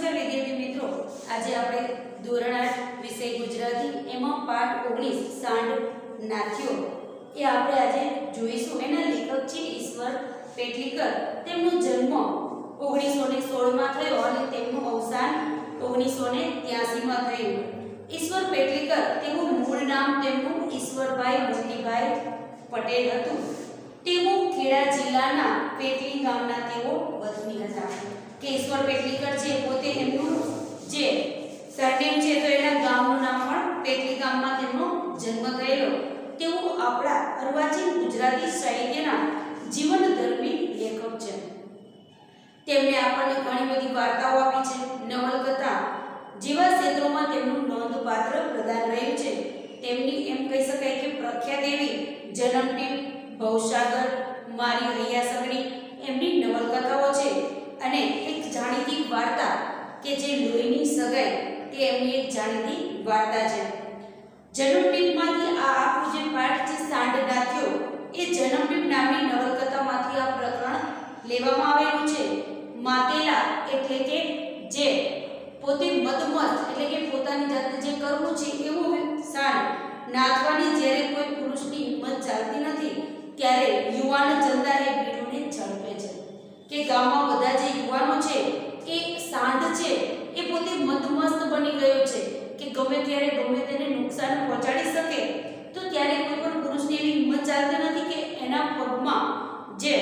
નમસ્કાર વિદ્યાર્થી મિત્રો, આજે આપણે ધોરણ 8 વિષય ગુજરાતી એમાં પાઠ 19 સાંડ નાથ્યો એ આપણે આજે જોઈશું। એના લેખક છે ઈશ્વર પેટલીકર। તેમનો જન્મ 1916 માં થયો અને તેમનું અવસાન 1983 માં થયું। ઈશ્વર પેટલીકર તેનું મૂળ નામ તેમનું ઈશ્વરભાઈ મોતીભાઈ પટેલ હતું। તેઓ ખેડા જિલ્લાના પેટલી ગામના તેઓ વતની હતા। કે ઈશ્વર પેટલીકર છે પોતે એમનું જે સરનેમ છે તો એના ગામનું નામ પણ પેટલી ગામમાં તેમનો જન્મ થયેલો। તેઓ આપણા અર્વાચીન ગુજરાતી સાહિત્યના જીવનધર્મી લેખક છે। તેમણે આપણને ઘણી બધી વાર્તાઓ આપી છે, નવલકથા જેવા ક્ષેત્રોમાં તેમનું નોંધપાત્ર પ્રદાન રહ્યું છે। તેમની એમ કહી શકાય કે પ્રખ્યાત એવી જન્મટીપ, ભવસાગર, મારી હૈયા સગડી એમની નવલકથાઓ છે। અને એક જાણીતી વાર્તા કે જે લોહીની સગાઈ તે એમની એક જાણીતી વાર્તા છે। જન્મટીપમાંથી આ આપણું જે પાઠ છે સાંડ નાથ્યો એ જન્મટીપ નામની નવલકથામાંથી આ પ્રકરણ લેવામાં આવેલું છે। માતેલા એટલે કે જે પોતે મદમસ્ત એટલે કે પોતાની જાતે જે કરવું છે એવું સાંડ નાથવાની જ્યારે કોઈ પુરુષની હિંમત ચાલતી નથી ત્યારે યુવાન ચંદા એ ભીડોને ઝડપે છે। કે ગામમાં બધા જે યુવાનો છે એ સાંડ છે એ પોતે મદમસ્ત બની ગયો છે કે ગમે ત્યારે ગમે તેને નુકસાન પહોંચાડી શકે, તો ત્યારે કોઈ પણ પુરુષની એવી હિંમત ચાલતી નથી કે એના પગમાં જે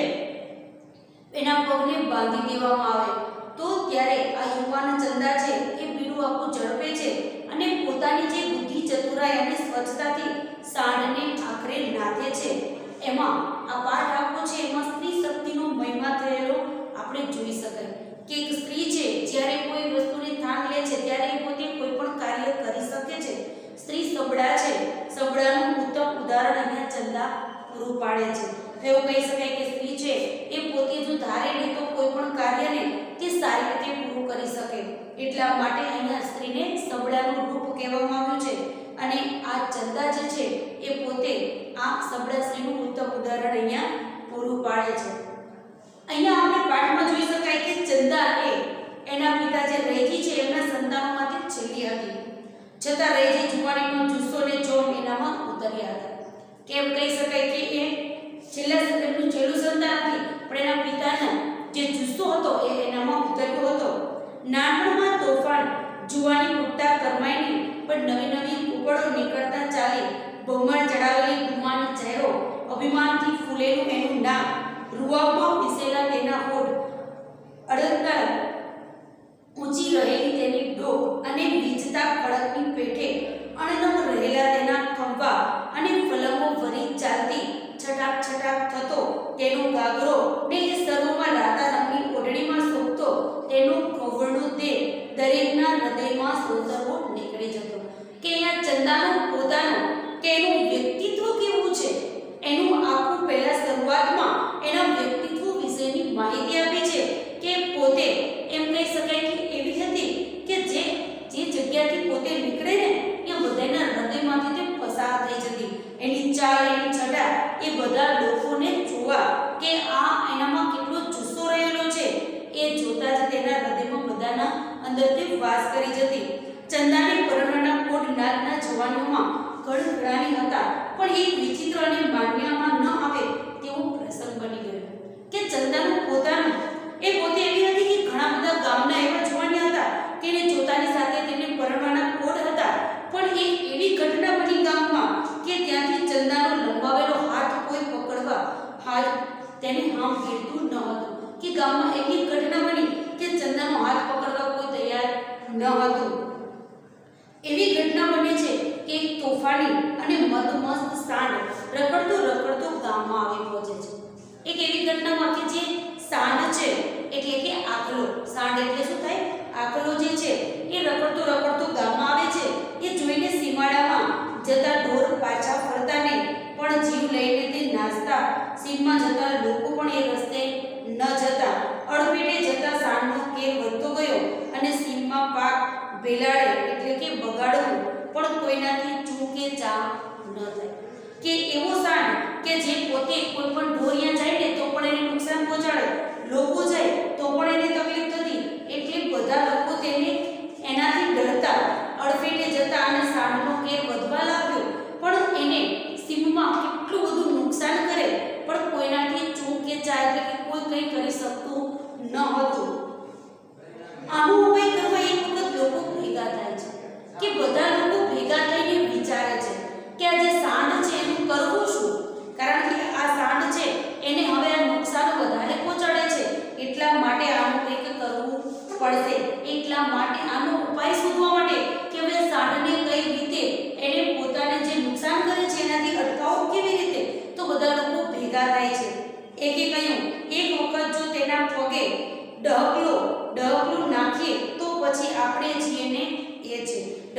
એના પગને બાંધી દેવામાં આવે। તો ત્યારે આ યુવાન ચંદા છે એ બીડું આખું ઝડપે છે અને પોતાની જે બુદ્ધિ, ચતુરાઈ અને સ્વચ્છતાથી સાંડને આખરે નાથે છે। એમાં આ પાઠ આખો છે એમાં સ્ત્રી શક્તિનો મહિમા થયેલો આપણે જોઈ શકાય કે એક સ્ત્રી છે જ્યારે કોઈ વસ્તુને થાન લે છે ત્યારે પોતે કોઈ પણ કાર્ય કરી શકે છે। સ્ત્રી સબળા છે, સબળાનું ઉત્તમ ઉદાહરણ અહીંયા ચંદા પૂરું પાડે છે। એવું કહી શકાય કે સ્ત્રી છે એ પોતે જો ધારે ને તો કોઈ પણ કાર્યને તે સારી રીતે પૂરું કરી શકે, એટલા માટે અહીંયા સ્ત્રીને સબળાનું રૂપ કહેવામાં આવ્યું છે। અને આ ચંદા જે છે એ પોતે આ સબળા સ્ત્રીનું ઉત્તમ ઉદાહરણ અહીંયા પૂરું પાડે છે। અહીંયા આપણે પાઠમાં જોઈ શકાય કે ચંદા એ એના પિતા જે રૈજી છે એમના સંતાનોમાંથી છેલ્લી હતી, છતાં રૈજી જુવાનીનો જુસ્સો ને જોમ એનામાં ઉતર્યા હતા। કેમ કહી શકાય કે એ એમનું છેલ્લું સંતાન હતી પણ એના પિતાનો જે જુસ્સો હતો એ એનામાં ઉતર્યો હતો। નાનપણમાં તોફાન, જુવાની ઉઠતા કરમાઈની પણ નવી નવી ઉપડો નીકળતા ચાલી, બહુમાન ચડાવેલી ગુમાની ચહેરો, અભિમાનથી ફૂલેલું એનું નામ, રૂવાબમાં પીસેલા તેના હોઠ, અડકતા ઊંચી રહેલી તેની ડોક અને વીજતા કડકની પેઠે અણનમ રહેલા તેના ખંભા અને ફલકો ભરી ચાલતી છટાક છટાક થતો તેનો ગાગરો ને એ સરોમાં લાતા રંગની ઓઢણીમાં શોભતો તેનો ખવડો તે દરેકના હૃદયમાં સોતરવો નીકળી જતો। કે અહીંયા ચંદાનું પોતાનું કે એનું વ્યક્તિત્વ કેવું છે એનું આખું પહેલા શરૂઆતમાં એના વ્યક્તિત્વ વિશેની માહિતી આપી છે કે પોતે એમ કહી શકાય કે એવી હતી કે જે જગ્યાથી પોતે નીકળે ને એ બધાના હૃદયમાંથી તે પસાર થઈ જતી। એની ચાલ, એની છટા એ બધા લોકોને જોવા કે આ એનામાં કેટલો જુસ્સો રહેલો છે એ જોતા જ તેના હૃદયમાં બધાના અંદરથી વાસ કરી જતી। ચંદાને પરણવાના કોટ નાગના જવાનીઓમાં ગણગણાની હતા પણ એક વિચિત્ર અને માન્યામાં ન આવે તેવો પ્રસંગ બની ગયો કે ચંદાનું પોતાનું એ પોતે એવી હતી કે ઘણા બધા ગામના એવા જવાની હતા કે એને જોતાની સાથે તેને પરણવાના કોડ હતા, પણ એક એવી ઘટના બની ગામમાં કે ત્યાંથી ચંદાનો લંબાવેલો હાથ કોઈ પકડવા હાથ તેને હામ ગીરતું ન હતું। કે ગામમાં એવી ઘટના બની કે ચંદાનો હાથ પકડવા કોઈ તૈયાર ન હતું। એવી ઘટના બને છે કે એક તોફાની અને મદમસ્ત સાંડ રખડતો રખડતો ગામમાં આવી પહોંચે છે। એક એવી ઘટનામાં કે જે સાંડ છે એટલે કે આખલો, સાંડ એટલે શું થાય, આખલો જે છે એ રખડતો રખડતો ગામમાં આવે છે। એ જોઈને સીમાડામાં જતા ઢોર પાછા ફરતા નહીં પણ જીવ લઈને તે નાચતા, સીમમાં જતા લોકો પણ એ રસ્તે ન જતા, અડફેટે જતા સાંડનો કેર વધતો ગયો અને સીમમાં પાક ભેલાડે એટલે કે બગાડવું પણ કોઈનાથી ચૂ કે ચા ન થાય। કે એવો સાંડ કે જે પોતે કોઈ પણ ઢોરિયા જાય ને તો પણ એને નુકસાન પહોંચાડે, લોકો જાય તો પણ એને તકલીફ થતી, એટલે બધા લોકો તેને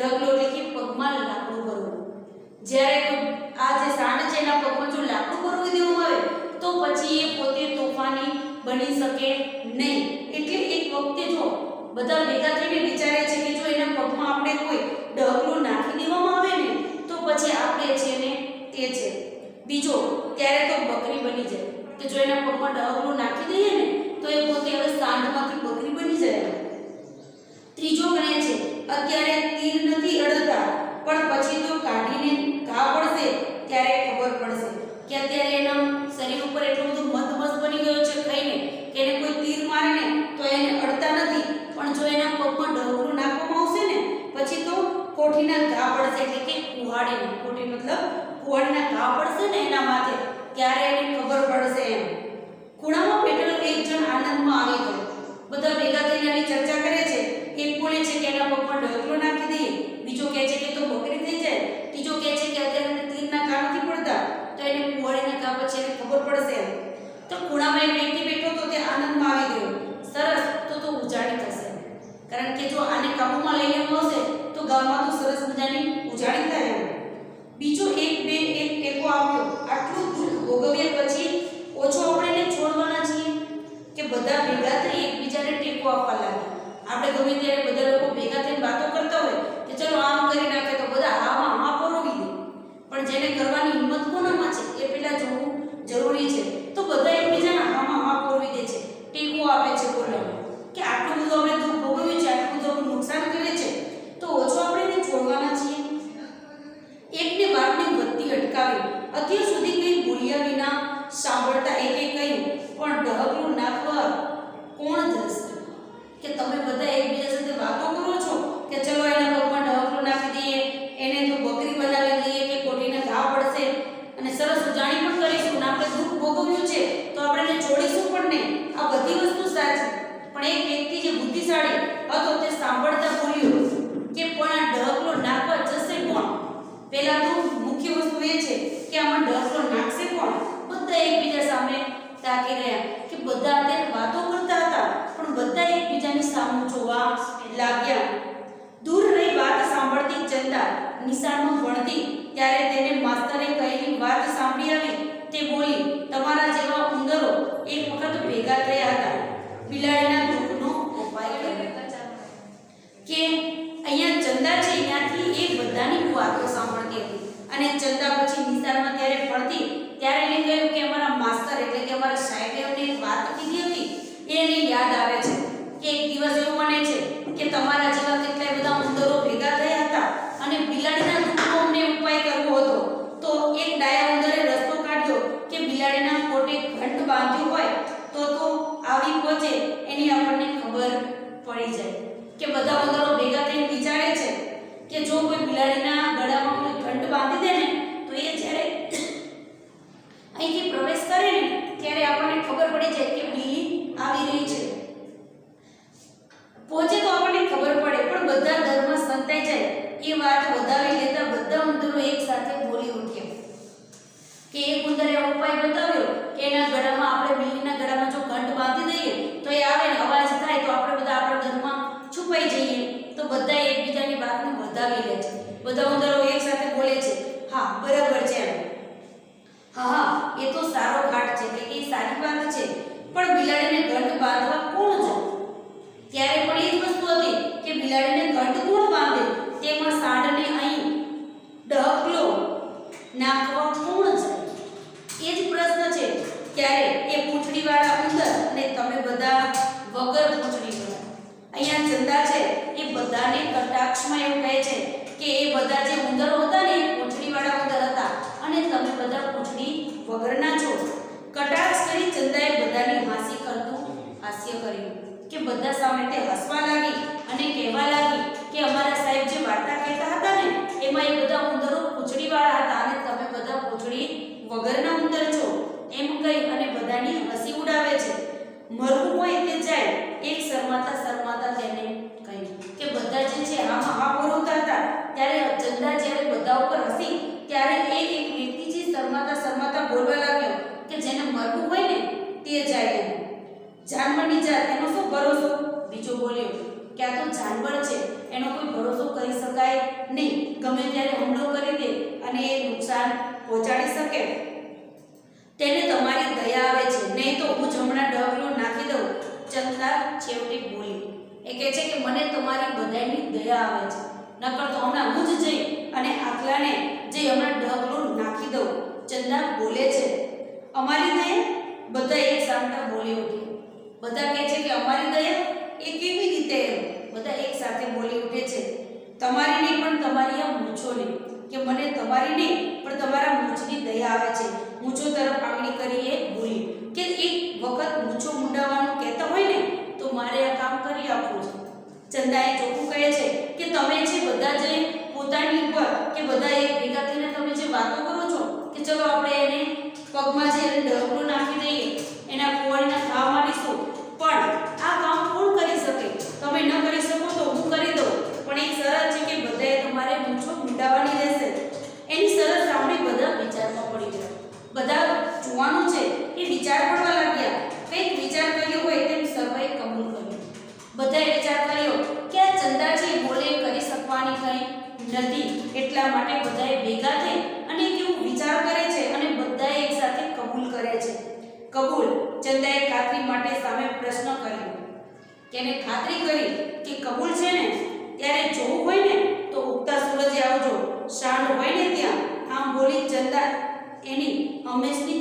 ઢગલો એટલે કે પગમાં લાકડું ભરવું. જ્યારે આ જે સાંડ છે એના પગમાં જો લાકડું ભરવી દેવામાં આવે તો પછી એ પોતે તોફાની બની શકે નહીં. એટલે એક વખતે જો બધા ભેગા થઈને વિચારે છે કે જો એના પગમાં આપણે કોઈ ઢગલો નાખી દેવામાં આવે ને તો પછી આપણે છે ને તે છે. બીજો ત્યારે તો બકરી બની જાય કે જો એના પગમાં ઢગલો નાખી દઈએ ને તો એ પોતે હવે સાંડમાંથી બકરી બની જાય. ત્રીજો કહે છે અત્યારે તીર નથી અડતા પણ પછી તો કાઢીને ઘા પડશે ત્યારે ખબર પડશે કે અત્યારે એના શરીર ઉપર એટલું બધું મસ્ત બની ગયો છે ખાઈને કે એને કોઈ તીર મારે ને તો એને અડતા નથી, પણ જો એના પગમાં ઢગલો નાખવામાં આવશે ને પછી તો કોઠીના ઘા પડશે એટલે કે કુહાડીના, કોઠી મતલબ કુહાડીના ઘા પડશે ને એના માથે ત્યારે એને ખબર પડશે એમ. ખૂણામાં બેઠેલો એક જણ આનંદમાં આવી ગયો. બધા ભેગા થઈને આવી ચર્ચા કરે છે. એક બોલે છે કે એના પગમાં ઢગલો નાખી દઈએ, બીજો કહે છે કે તો બકરી થઈ જાય, ત્રીજો કહે છે કે અત્યારે તીરના ઘા નથી પડતા તો એને કુહાડીના ઘા પછી એને ખબર પડશે એમ. તો ખૂણામાં એક વ્યક્તિ બેઠો તો તે આનંદમાં આવી ગયો. સરસ, તો ઉજાણી થશે, કારણ કે જો આને કાબૂમાં લઈ લેવામાં આવશે તો ગામમાં તો સરસ મજાની ઉજાણી થાય એમ. બીજો એક ટેકો આપ્યો. આટલું દુઃખ ભોગવ્યા પછી ઓછો આપણે એને છોડવાના છીએ કે બધા ભેગા થઈ એકબીજાને ટેકો આપવા લાગ્યા. આપણે ગમે ત્યારે બધા લોકો ભેગા થઈને વાતો કરતા હોય કે ચલો આમ કરી નાખે તો બધા આમાં હા પરોવી દે, પણ જેને કરવાની હિંમત કોનામાં છે એ પેલા જોવું જરૂરી છે. તો બધા એકબીજાના હામાં હા પરોવી દે છે, ટેકો આપે છે બોલવા કે આટલું બધું આપણે દુઃખ ભોગવ્યું છે, આટલું બધું આપણે નુકસાન કરે છે તો ઓછો આપણે એને છોડવાના છીએ. એકને વાતની વધતી અટકાવી અત્યાર સુધી કંઈ બોલ્યા વિના સાંભળતા એકે કહ્યું પણ ઢગલો નાખવા કોણ જશે? કે તમે બધા એકબીજા સાથે વાતો કરો છો કે ચલો એના પગમાં ઢગલો નાખી દઈએ, એને તો બકરી બનાવી દઈએ કે કોઠીને ઘા પડશે અને સરસ ઉજાણી પણ કરીશું ને આપણે દુઃખ ભોગવ્યું છે તો આપણે એને છોડીશું પણ નહીં. આ બધી વસ્તુ સાચી, પણ એક વ્યક્તિ જે બુદ્ધિશાળી હતો તે સાંભળતા બોલ્યો કે પણ આ ઢગલો નાખવા જશે કોણ? પહેલા તો મુખ્ય વસ્તુ એ છે કે આમાં ઢગલો નાખશે કોણ? બધા એકબીજા સામે તાકી રહ્યા કે બધા અત્યારે વાતો કરતા હતા પણ બધા એકબીજાની સામે જોવા લાગ્યા. દૂર રહી વાત સાંભળતી ચંદા નિશાળમાં ભણતી ત્યારે તેને માસ્તરે કહેલી વાત સાંભળી આવી. તે બોલી, તમારા જેવા ઉંદરો એક વખત ભેગા થયા હતા, બિલાડીના દુઃખનો ઉપાય કર્યો. કે અહીંયા ચંદા છે ત્યાંથી એ બધાની વાતો સાંભળતી હતી અને ચંદા પછી નિશાળમાં ત્યારે ભણતી ત્યારે એને કહ્યું કે અમારા માસ્તર એટલે કે અમારા સાહેબે અમને એક વાત કીધી હતી એને યાદ આવે છે કે એક દિવસ એવું બને છે કે તમારા જેવા કેટલાય બધા ઉંદરો ભેગા થયા હતા અને બિલાડીના દુઃખનો અમને ઉપાય કરવો હતો. તો એક ડાયા ઉંદરે રસ્તો કાઢ્યો કે બિલાડીના કોટે ઘંટ બાંધ્યું હોય તો આવી પહોંચે એની આપણને ખબર પડી જાય. કે બધા ઉંદરો ભેગા થઈને વિચારે છે કે જો કોઈ બિલાડીના ગળામાં કોઈ ઘંટ બાંધી દે ને તો એ જ્યારે અહીંથી પ્રવેશ કરે ને ત્યારે આપણને ખબર પડી જાય કે બિલ્લી આવી રહી છે. પહોંચે તો આપણને ખબર પડે પણ બધા ડરમાં સંતાઈ જાય. એ વાત વધાવી લેતા બધા ઉંદરો એક સાથે બોલી ઉઠ્યા કે એક ઉંદરે ઉપાય બતાવ્યો કે એના ગળામાં આપણે બિલ્લીના ગળામાં જો ઘંટ બાંધી દઈએ તો એ આવે ને અવાજ થાય તો આપણે બધા આપણા ઘરમાં છુપાઈ જઈએ. તો બધા એકબીજાની વાતને વધાવી લે છે. બધા ઉંદરો એક સાથે બોલે છે, હા બરાબર છે એમ. હા એ તો સારો ઘાટ છે કે એ સારી વાત છે, પણ બિલાડીને ઘંટ બાંધવા કોણ જાય? ત્યારે પણ એ જ વસ્તુ હતી કે બિલાડીને ઘંટ કોણ બાંધે? તેમાં સાંડને અહીં ઢગલો નાખવા કોણ જાય? એ જ પ્રશ્ન છે. ત્યારે એ પૂંછડીવાળા ઉંદર અને તમે બધા વગર પૂંછડીવાળા. અહીંયા ચંદા છે એ બધાને કટાક્ષમાં એવું કહે છે કે એ બધા જે ઉંદરો હતા ને એ પૂંછડીવાળા ઉંદર હતા અને તમે બધા પૂંછડી વગરના છો. કટાક્ષ કરી ચંદાએ બધાની હાસ્ય કર્યું કે બધા સામે તે હસવા લાગી અને કહેવા લાગી કે અમારા સાહેબ જે વાર્તા કહેતા હતા ને એમાં એ બધા ઉંદરો પૂંછડીવાળા હતા અને તમે બધા પૂંછડી વગરના ઉંદર છો એમ કહી અને બધાની હસી ઉડાવે છે. મરવું હોય તે જાય. એક શરમાતા તેને કહ્યું કે બધા જે છે આમાં હા બોલતા હતા ત્યારે ચંદા જ્યારે બધા ઉપર હસી ત્યારે એક વ્યક્તિ જે શરમાતા બોલવા લાગ્યો કે જેને મરવું હોય ને તે જાય એમ. જાનમાની જાત એનો શું ભરોસો? બીજો બોલ્યો કે આ તો જાનવર છે, એનો કોઈ ભરોસો કરી શકાય નહીં, ગમે ત્યારે હુમલો કરી દે અને એ નુકસાન પહોંચાડી શકે, તેને તમારી દયા આવે છે, નહીં તો હું જ હમણાં ડગલો નાખી દઉં, ચંદા છેવટે બોલી. એ કહે છે કે મને તમારી બધાની દયા આવે છે, નકર તો હમણાં હું જ જઈ અને આખલાને જે હમણાં ડગલો નાખી દઉં. ચંદા બોલે છે અમારી દયા? બધા એક સામટા બોલી ઉઠે. બધા કહે છે કે અમારી દયા એ કેવી રીતે? બધા એક સાથે બોલી ઉઠે છે તમારી નહીં પણ તમારી આ મૂછોની, કે મને તમારી નહીં પણ તમારા મૂછની દયા આવે છે. મૂછો તરફ આંગળી કરી એ બોલી કે એક વખત મૂછો મુંડાવવાનું કહેતા હોય ને તો મારે આ કામ કરી આપવું છે. ચંદાએ ચોખ્ખું કહે છે કે તમે જે બધા જે પોતાની ઉપર કે બધા એક ભેગા થઈને તમે જે વાતો કરો છો કે ચલો આપણે એને પગમાં જે ડગલો નાખી દઈએ, એના કુંવરના ઘા મારીશું, પણ આ કામ કોણ કરી શકે? તમે ન કરી શકો તો હું કરી દઉં, પણ એક શરત છે કે બધાએ તમારે મૂછો મુંડાવવાની રહેશે. એની શરત સાંભળી બધા વિચારમાં પડી ગયા. બધા જુવાનો છે એ વિચાર કરવા લાગ્યા. કંઈક વિચાર કર્યો હોય તેમ સર્વે કબૂલ કર્યું. બધાએ વિચાર કર્યો કે આ ચંદા છે બોલે કરી શકવાની કંઈ નથી, એટલા માટે બધાએ ભેગા થઈ અને કેવું વિચાર કરે છે અને બધાએ એકસાથે કબૂલ કરે છે. કબૂલ. ચંદાએ ખાતરી માટે સામે પ્રશ્ન કર્યો. તેને ખાતરી કરી કે કબૂલ છે ને? ત્યારે જોવું હોય ને તો ઉગતા સૂરજે આવજો, શાંત હોય ને ત્યાં. આમ બોલી ચંદા એની હંમેશની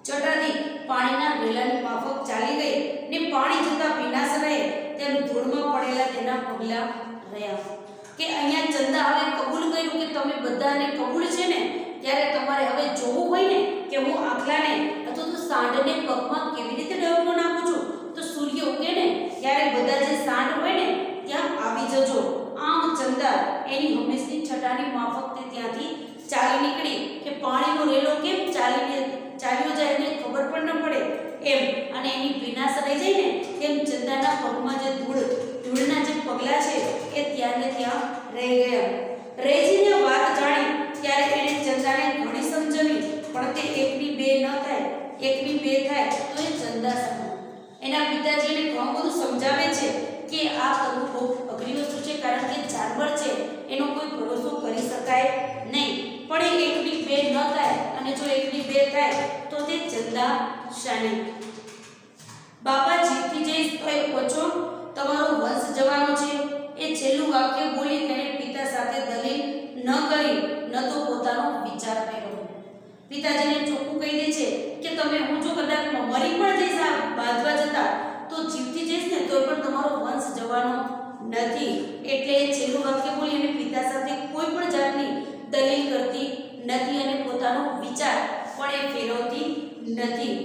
છટાથી પાણીના વેલાની માફક ચાલી ગઈ ને પાણી જતા વિનાશ રહે તેમ ધૂળમાં પડેલા તેના પગલા રહ્યા. કે અહીંયા ચંદા હવે કબૂલ કર્યું કે તમે બધાને કબૂલ છે ને, ત્યારે તમારે હવે જોવું હોય ને કે હું આખલાને અથવા તો સાંઢને પગમાં કેવી રીતે ડગલો નાખું છું. તો સૂર્ય ઉગે ને ત્યારે બધા જે સાંઢ હોય ને ત્યાં આવી જજો. આમ ચંદા એની હંમેશની છટાની માફક તે ત્યાંથી ચાલી નીકળી કે પાણીનો રેલો કેમ ચાલ્યો જાય એને ખબર પણ ન પડે એમ, અને એની વિનાશ રહી જાય ને તેમ ચંદાના પગમાં જે ધૂળના જે પગલા છે એ ત્યાં ને ત્યાં રહી ગયા. રેજીને વાત જાણી ત્યારે એને ચંદાને ઘણી સમજાવી, પણ તે એકની બે ન થાય, એકની બે થાય તો એ ચંદા સમજે. એના પિતાજીને ઘણું બધું સમજાવે છે કે આ કરવું બહુ અઘરી વસ્તુ છે, કારણ કે જાનવર છે એનો કોઈ ભરોસો કરી શકાય નહીં, પણ એ એકની બે ન થાય, અને જો એકની બે થાય તો તે ચંદા શાને. બાપા જીતથી જઈશ તો એ ઓછો તમારો વંશ જવાનો છે. એ છેલ્લું વાક્ય બોલી તેણે પિતા સાથે દલીલ ન કરી ન તો પોતાનો વિચાર કર્યો. પિતાજીને ચોખ્ખું કહી દે છે કે તમે હું જો કદાચ મરી પણ જઈશ આ બાંધવા જતા તો જીવતી જઈશ ને તો પણ તમારો વંશ જવાનો નથી. એટલે એ છેલ્લું વાક્ય બોલી અને પિતા સાથે કોઈ પણ જાતની દલીલ કરતી નથી અને પોતાનો વિચાર પણ એ ફેરવતી નથી.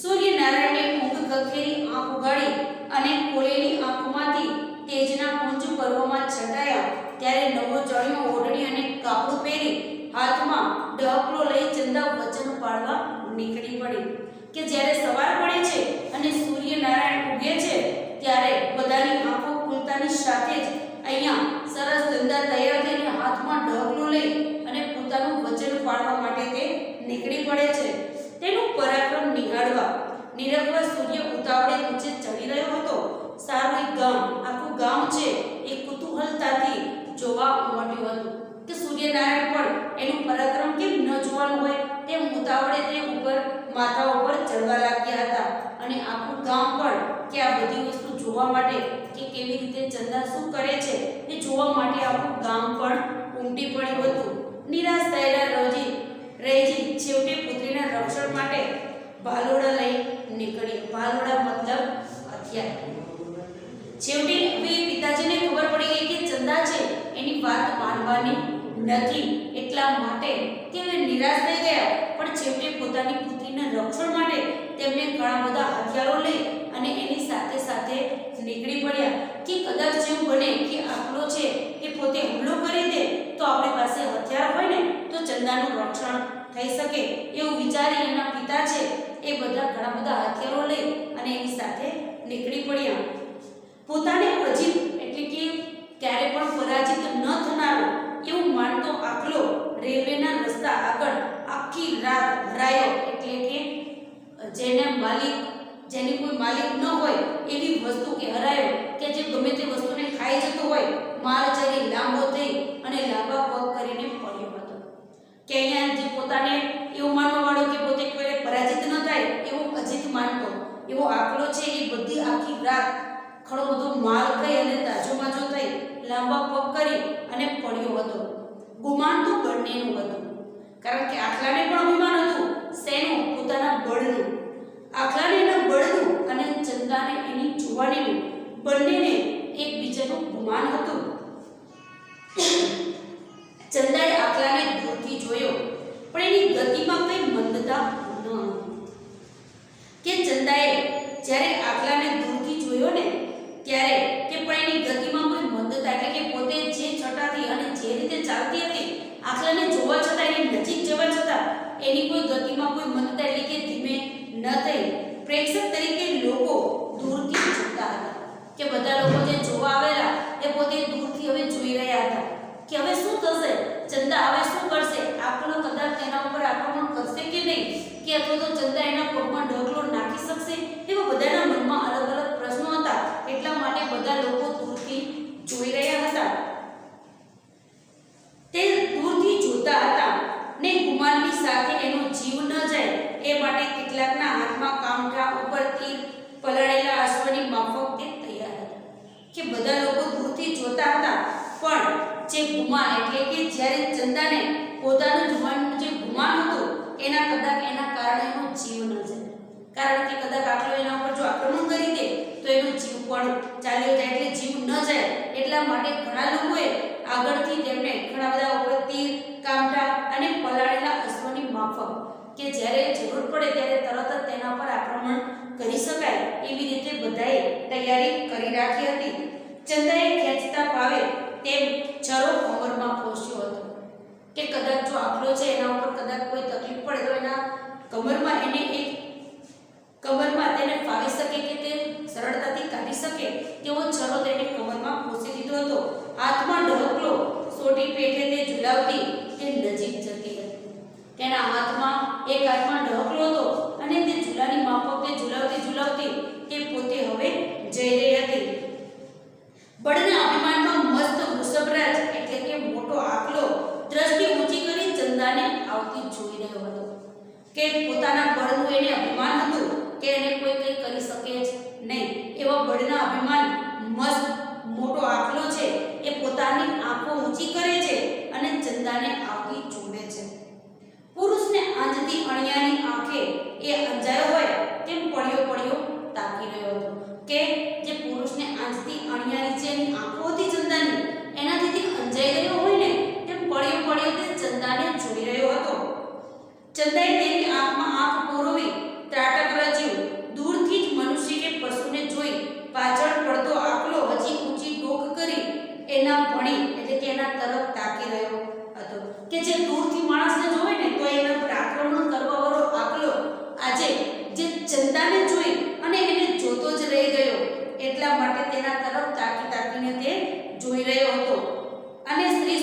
સૂર્યનારાયણને ઊંઘ ખખેરી આંખ ઉગાડી અને ખોલેલી આંખમાંથી તેજના પુંજ પર્વમાં છટાયા ત્યારે નવો ચણિયો ઓઢણી અને કાપડું પહેરી હાથમાં ડહકલો લઈ ચંદા વચન પાડવા નીકળી પડી. કે જ્યારે સવાર પડે છે અને સૂર્યનારાયણ ઉગે છે ત્યારે બધાની આંખો ખુલતાની સાથે જ અહીંયા સરસ ચંદા તૈયાર થઈને હાથમાં ડહકલો લઈ અને પોતાનું વચન પાડવા માટે તે નીકળી પડે છે. તેનું પરાક્રમ નિરખવા સૂર્ય ઉતાવળે ઊંચે ચડી રહ્યો હતો. સારું એક ગામ, આખું ગામ છે એ કુતૂહલતાથી જોવા ઉમટ્યું હતું કે સૂર્યનારાયણ પણ એનું પરાક્રમ કેમ ન જોવાનું હોય તેમ ઉતાવળે તે ઉપર માથા ઉપર ચડવા લાગ્યા હતા. અને આખું ગામ પણ કે આ બધી વસ્તુ જોવા માટે કે કેવી રીતે ચંદા શું કરે છે એ જોવા માટે આખું ગામ પણ ઉમટી પડ્યું હતું. નિરાશ થયેલા રેજી છેવટે પુત્રીના રક્ષણ માટે ભાલોડા લઈ નીકળી. ભાલોડા મતલબ હથિયાર. છેવટે હવે પિતાજીને ખબર પડી ગઈ કે ચંદા છે એની વાત માનવાની નથી, એટલા માટે તેઓ નિરાશ થઈ ગયા. પણ છેવટે પોતાની પુત્રીના રક્ષણ માટે તેમને ઘણા બધા હથિયારો લઈ અને એની સાથે સાથે નીકળી પડ્યા કે કદાચ જેવું બને કે આખલો છે એ પોતે હુમલો કરી દે તો આપણી પાસે હથિયાર હોય ને તો ચંદાનું રક્ષણ થઈ શકે. એવું વિચારી એના પિતા છે એ બધા ઘણા બધા હથિયારો લઈ અને એની સાથે નીકળી પડ્યા. પોતાને અજીત એટલે કે ક્યારે પણ પરાજિત ન થનારો એવું માનતો આખલો રેલવેના રસ્તા આગળ આખી રાત હરાયો, એટલે કે જેની કોઈ માલિક ન હોય એવી વસ્તુ કે હરાયો કે જે પોતાને એવું માનવા વાળો કે પોતે કોઈ પરાજિત ન થાય એવો અજીત માનતો એવો આકલો છે એ બધી આખી રાત ઘણો બધો માર ખાઈ અને તાજોમાજો થઈ લાંબા પગ કરી અને પડ્યો હતો. ગુમાન તો બંનેનું હતું, કારણ કે આખલાને પણ અભિમાન હતું શેનું? પોતાના બળનું. આખલાને એના બળનું અને ચંદાને એની જુવાનીનું, બંનેને એકબીજાનું ગુમાન હતું. ચંદાએ આખલાને દૂરથી જોયો પણ એની ગતિમાં કઈ મંદતા ન હતી. કે ચંદાએ જ્યારે આખલાને દૂરથી જોયો ને ત્યારે કે પણ એની ગતિમાં કોઈ મંદતા, એટલે કે પોતે જે છટાથી અને જે રીતે ચાલતી હતી આખલાને જોવા છતાં એની નજીક જવા છતાં એની કોઈ ગતિમાં કોઈ મંદતા, એટલે કે ધીમે ન થઈ. પ્રેક્ષક તરીકે લોકો દૂરથી જોતા હતા કે બધા લોકો જે જોવા આવેલા એ પોતે દૂરથી હવે જોઈ રહ્યા હતા કે હવે શું થશે, ચંદા હવે શું કરશે, આખલો કદાચ તેના ઉપર આક્રમણ કરશે કે નહીં, કે અથવા તો ચંદા એના પગમાં ઢગલો નાખી શકશે. એવા બધાના મનમાં અલગ અલગ પ્રશ્નો હતા. એટલા માટે બધા લોકો દૂરથી જોઈ રહ્યા હતા. તે દૂરથી જોતા હતા ને ગુમાનની સાથે એનો જીવ ન જાય એ માટે કેટલાકના હાથમાં કામઠા ઉપર તીર પલાળેલા અશ્વની માફક તે તૈયાર હતા. કે બધા લોકો દૂરથી જોતા હતા પણ જે ગુમાન, એટલે કે જ્યારે ચંદાને પોતાનું જુવાનનું જે ગુમાન હતું એના કદાચ એના કારણે એનો જીવ ન જાય, કારણ કે કદાચ આખલો એના ઉપર જો આક્રમણ કરી દે તો એનો જીવ પણ ચાલ્યો જાય, એટલે જીવ ન જાય એટલા માટે ઘણા લોકોએ આગળથી તેમને ઘણા બધા ઉપર તીર, કામઠા અને પલાળેલા અશ્વની માફક કે જ્યારે જરૂર પડે ત્યારે તરત જ તેના પર આક્રમણ કરી શકાય એવી રીતે બધાએ તૈયારી કરી રાખી હતી. ચંદાએ ખેંચતા ભાવે તેમ છરો કમરમાં પહોંચ્યો હતો કે કદાચ જો આખલો છે એના ઉપર કદાચ કોઈ તકલીફ પડે તો એના કમરમાં એને એક કમરમાં તેને ફાવી શકે કે તે સરળતાથી કાઢી શકે તેવો છરો તેને કમરમાં પહોંચી દીધો હતો. હાથમાં ઢગલો સોટી પેઠે તે ઝુલાવતી તે નજીક જતી હતી. તેના હાથમાં એક હાથમાં ઢગલો હતો અને તે ઝુલાની માફક તે ઝુલાવતી તે પોતે હવે જઈ રહી હતી. બળના અભિમાનમાં મસ્ત વૃષભરાજ એટલે કે મોટો આકલો દ્રષ્ટિ ઊંચી કરી ચંદાને આવતી જોઈ રહ્યો હતો. કે પોતાના બળનું એને અભિમાન હતું કે એને કોઈ કંઈ કરી શકે જ નહીં. એવા બળના અભિમાન મસ્ત મોટો આકલો છે એ પોતાની આંખો ઊંચી કરે છે અને ચંદાને આવતી જોવે છે. પુરુષને આંજથી અણિયાની આંખે એ અંજાયો હોય તેમ પડ્યો તાકી રહ્યો હતો. કે જે પુરુષને આંજથી અણિયાની જે આંખો હતી ચંદાની એનાથી તે અંજાઈ રહ્યો હોય ને તેમ પડ્યો તે ચંદાને જોઈ રહ્યો હતો. ચંદાએ તેની આંખમાં આંખ પોરવી ત્રાટક રચ્યું. દૂરથી જ મનુષ્ય કે પશુને જોઈ પાછળ પડતો આકલો હજી ઊંચી ડોક કરી એના ભણી એટલે કે એના તરફ તાકી રહ્યો હતો. કે જે દૂરથી માણસને જોવે ને તો એના પર આક્રમણ કરવા વાળો આકલો આજે જે ચંદાને જોઈ અને એને જોતો જ રહી ગયો એટલા માટે તેના તરફ તાકીને તે જોઈ રહ્યો હતો. અને સ્ત્રી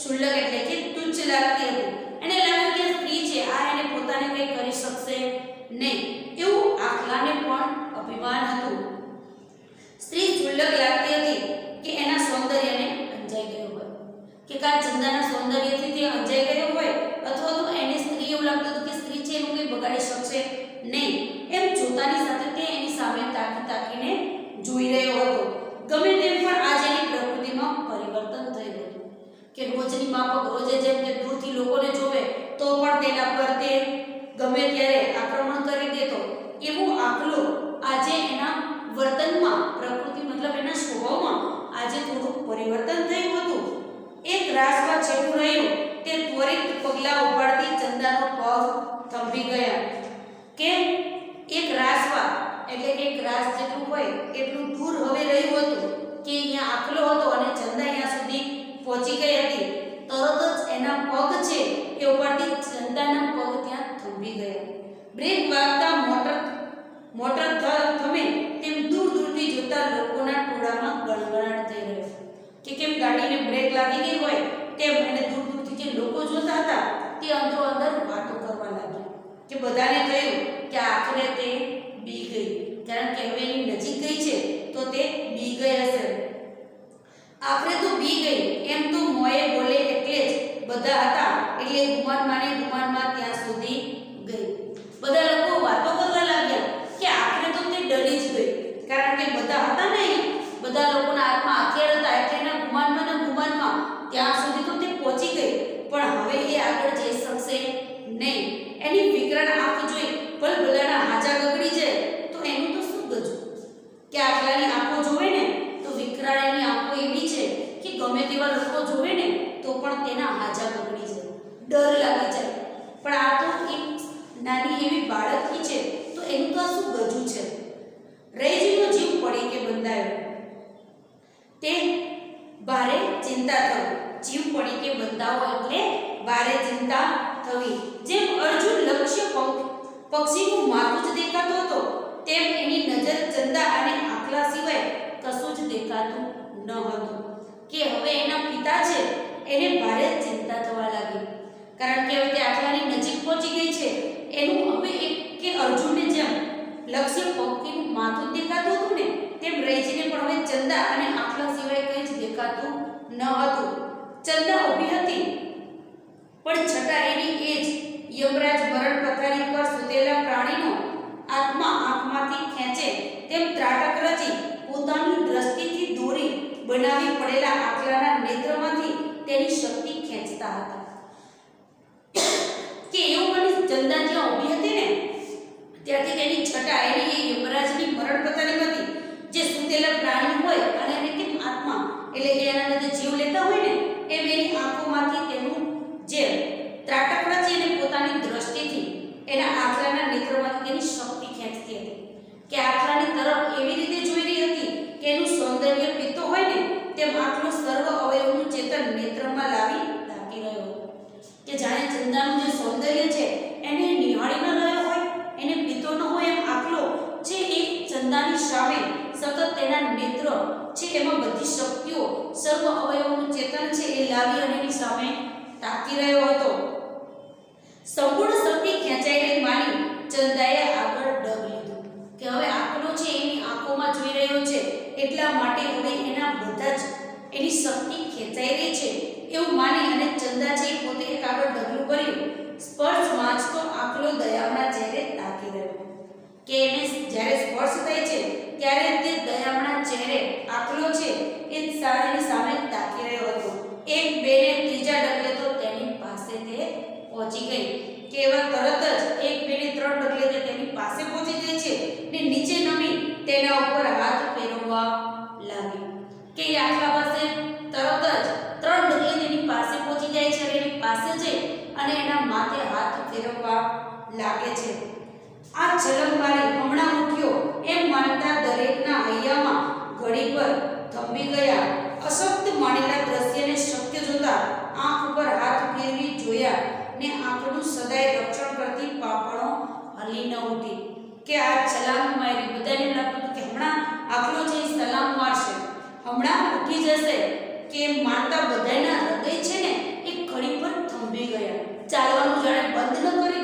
શુલ્લક એટલે કે તુચ્છ લાગતી હતી. એને લાગ્યું કે સ્ત્રી છે આ એને પોતાને કંઈ કરી શકશે નહીં એવું આખલાને પણ અભિમાન હતું. સ્ત્રી શુલ્લક લાગતી હતી કે એના સૌંદર્યને અંજાઈ ગયો હોય, કે કા ચંદાના સૌંદર્યથી તે અંજાઈ ગયો હોય અથવા તો એને સ્ત્રી એવું લાગતું હતું કે સ્ત્રી છે એનું કંઈ બગાડી શકશે નહીં એમ જોતાની સાથે તે એની સામે તાકીને જોઈ રહ્યો હતો. ગમે તેમ પણ આજે એની પ્રકૃતિમાં પરિવર્તન થઈ ગયું કે રોજની માફક રોજે જેમ કે દૂરથી લોકોને જોવે તો પણ તેના પર તે ગમે ત્યારે આક્રમણ કરી દેતો એવો આકલો આજે એના વર્તનમાં પ્રકૃતિ મતલબ એના સ્વભાવમાં આજે થોડું પરિવર્તન થયું હતું. એક રાસમાં છેટું રહ્યું તે ત્વરિત પગલાં ઉપાડતી ચંદાનો પગ થંભી ગયા. કે એક રાસવા એટલે કે એક રાસ જેટલું હોય એટલું દૂર હવે રહ્યું હતું કે અહીંયા આકલો હતો અને ચંદા અહીંયા સુધી પહોંચી ગઈ હતી. તરત જ એના પગ છે એ ઉપરથી ચંદાના પગ ત્યાં થંભી ગયા. બ્રેક વાગતા મોટર થમે તેમ દૂરથી જોતા લોકોના ટોળામાં ગણગણાટ થઈ રહ્યો કે કેમ ગાડીને બ્રેક લાગી ગઈ હોય તેમ અને દૂરથી જે લોકો જોતા હતા તે અંદરો અંદર વાતો કરવા લાગ્યા. કે બધાને થયું કે આખરે તે બી ગઈ, કારણ કે હવે એની નજીક ગઈ છે તો તે બી ગઈ હશે. આખરે તો બી ગઈ એમ તો મોએ બોલે એટલે જ બધા હતા એટલે ગુમાન માને આટલાની આંખો જોવે ને તો વિકરાળની આંખો એવી છે કે ગમે તેવા લોકો જોવે ને તો પણ તેના હાજા બગડી જાય, ડર લાગી જાય. પણ આ તો એક નાની એવી બાળકી છે, તો એનું તો આ શું ગજુ છે. રૈજીનો જીવ પડી કે બંધાયો, તે ભારે ચિંતા થવી. જીવ પડી કે બંધાવો એટલે ભારે ચિંતા થવી. જેમ અર્જુન લક્ષ્ય પક્ષીનું માથું જ દેખાતું હતો, તેમ એની નજર ચંદા અને આખલા સિવાય કશું જ દેખાતું ન હતું. કે હવે એના પિતા છે એને ભારે ચિંતા થવા લાગી, કારણ કે હવે તે આખલાની નજીક પહોંચી ગઈ છે. એનું હવે એક કે અર્જુનને જેમ લક્ષ્ય પક્ષીનું માથું દેખાતું હતું ને, તેમ રૈજીને પણ હવે ચંદા અને આખલા સિવાય કંઈ જ દેખાતું ન હતું. ચંદા ઊભી હતી, પણ છતાં એની એ જ યમરાજ મરણ પથારી પર સૂતેલા પ્રાણીનો આત્મા આંખમાંથી ખેંચે તેમ ત્રાટક રચી પોતાની દ્રષ્ટિથી દોરી બનાવી પડેલા આખલાના નેત્રમાંથી તેની શક્તિ ખેંચતા હતા. કે એવું બની ચંદા જ્યાં ઊભી હતી ને ત્યાંથી તેની છટા એની એ યમરાજની મરણ પથારીમાંથી જે સૂતેલા પ્રાણી હોય અને એને કેમ આત્મા એટલે કે એના અંદર જીવ લેતા હોય ને એમ એની આંખોમાંથી તેનું જે ત્રાટક રચી અને પોતાની દ્રષ્ટિથી એના આખલાના નેત્રમાંથી તેની શક્તિ ખેંચતી હતી. કે આખલાની તરફ એવી રીતે જોઈ રહી હતી કે એનું સૌંદર્ય પીતો હોય ને તેમ આખલો સર્વ અવયવનું ચેતન નેત્રમાં લાવી તાકી રહ્યો. કે જાણે ચંદાનું જે સૌંદર્ય છે એને નિહાળી ન રહ્યો હોય, એને પીતો ન હોય એમ આખલો છે એ ચંદાની સામે સતત તેના નેત્ર છે એમાં બધી શક્તિઓ સર્વ અવયવનું ચેતન છે એ લાવી અને એની સામે તાકી રહ્યો હતો. સંપૂર્ણ શક્તિ ખેંચાયેલી માની ચંદાએ આગળ ડગ લીધો કે હવે આખલો છે એની આંખોમાં જોઈ રહ્યો છે, એટલા માટે હવે એના બધા જ એની શક્તિ ખેંચાઈ રહી છે એવું માની અને ચંદા છે પોતે એક આગળ ડગલું ભર્યું. સ્પર્શ વાંચતો આખલો દયામણા ચહેરે તાકી રહ્યો. કે એને જ્યારે સ્પર્શ થાય છે ત્યારે તે દયામણા ચહેરે આખલો છે એ એની સામે તાકી રહ્યો હતો. એક બે ને ત્રીજા ડગલે તો તેની પાસે તે પહોંચી ગઈ. કે એવા તરત જ એક બે ને ત્રણ ડગલે તે તેની પાસે પહોંચી જાય છે ને નીચે નમી તેના ઉપર હાથ ફેરવવા લાગી. કે એ આખલા પાસે તરત જ ત્રણ ડગલે તેની પાસે પહોંચી જાય છે અને એની પાસે જઈ અને એના માથે હાથ ફેરવવા લાગે છે. આ ઝલક મારી હમણાં ઉઠ્યો એમ માનતા દરેકના હૈયામાં ઘડી પર થંભી ગયા. અશક્ત માનેલા દ્રશ્યને શક્ય જોતા આંખ ઉપર હાથ ફેરવી જોયા ને આંખનું સદાય રક્ષણ કરતી પાપણો હલી ન ઉઠી. કે આ છલાંગ મારી. બધાને લાગતું હતું કે હમણાં આખલો છે એ સલામ મારશે, હમણાં ઉઠી જશે. કે માનતા બધાના હૃદય છે ને એ ઘડી પર થંભી ગયા. ચાલવાનું જાણે બંધ ન કરી